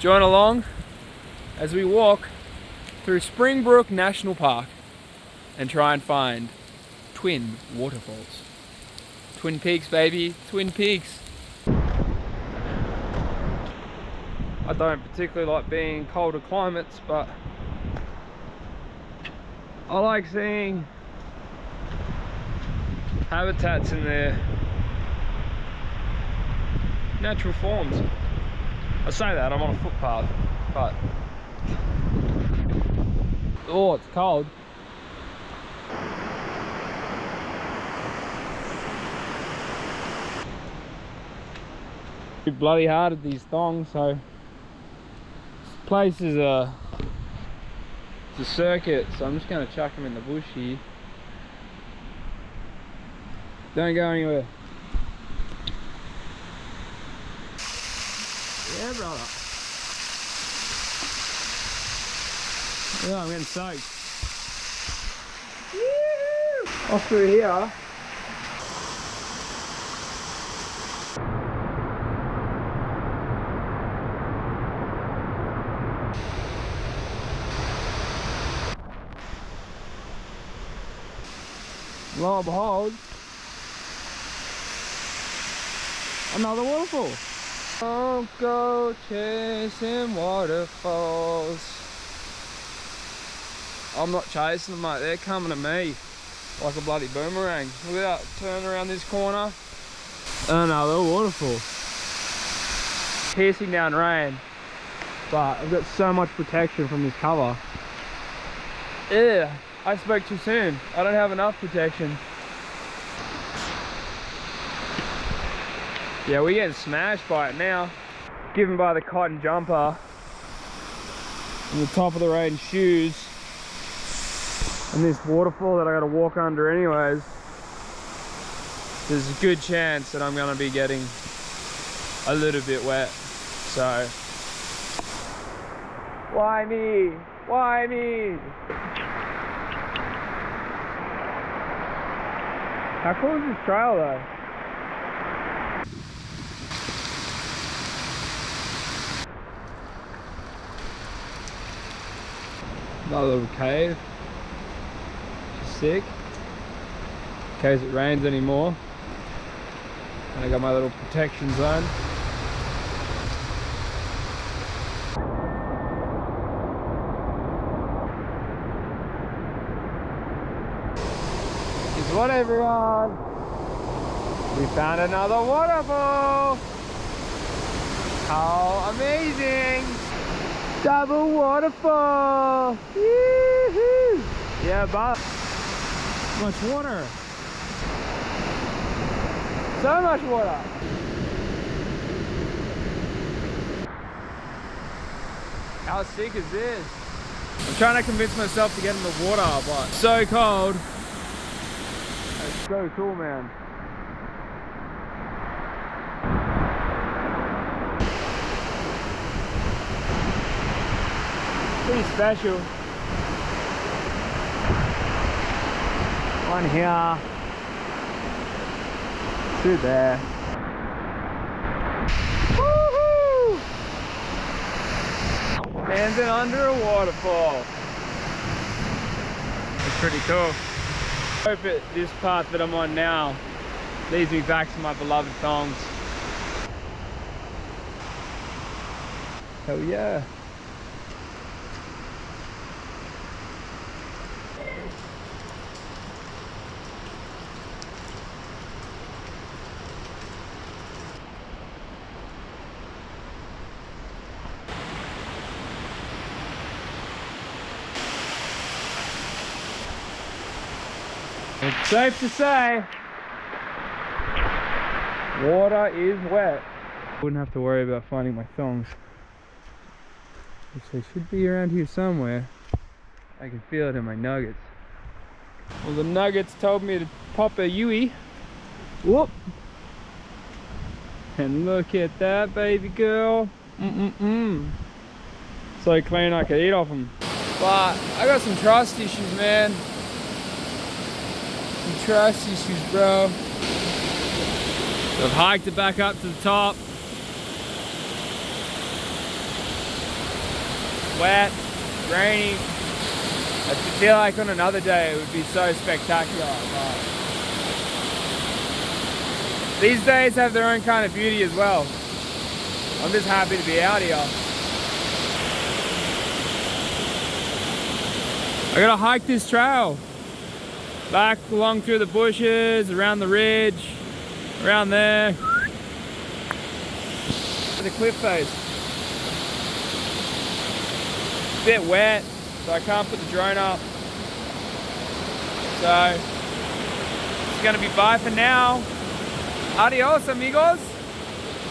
Join along as we walk through Springbrook National Park and try and find twin waterfalls. Twin Peaks, baby, Twin Peaks. I don't particularly like being in colder climates, but I like seeing habitats in their natural forms. I say that, I'm on a footpath, but oh, it's cold. Bloody hard at these thongs, so this place is a circuit, so I'm just going to chuck them in the bush here. Don't go anywhere. Yeah, brother. Yeah, I'm getting soaked. Woo! Off through here. Lo and behold, another waterfall. Don't go chasing waterfalls. I'm not chasing them, mate. They're coming to me like a bloody boomerang. Look at that. Turn around this corner. Another waterfall. Piercing down rain, but I've got so much protection from this cover. Yeah. I spoke too soon. I don't have enough protection. Yeah, we're getting smashed by it now. Given by the cotton jumper and the top of the rain shoes and this waterfall that I gotta walk under anyways, there's a good chance that I'm gonna be getting a little bit wet. So, why me? Why me? How cool is this trail though? Another little cave. Just sick. In case it rains anymore. And I got my little protection zone. Guess what, everyone? We found another waterfall! How amazing! Double waterfall! Woohoo! Yeah, but much water! So much water! How sick is this? I'm trying to convince myself to get in the water, but it's so cold. It's so cool, man. Pretty special. One here. Two there. Woohoo! Standing under a waterfall. It's pretty cool. I hope this path that I'm on now leads me back to my beloved thongs. Hell yeah. It's safe to say, water is wet. Wouldn't have to worry about finding my thongs, which they should be around here somewhere. I can feel it in my nuggets. Well, the nuggets told me to pop a Yui. Whoop! And look at that, baby girl. So clean I could eat off them. But I got some trust issues, man. Some trust issues, bro. So I've hiked it back up to the top. wet, rainy. I feel like on another day it would be so spectacular. But these days have their own kind of beauty as well. I'm just happy to be out here. I gotta hike this trail. Back along through the bushes, around the ridge, around there. The cliff face. A bit wet, so I can't put the drone up. So, it's gonna be bye for now. Adios, amigos.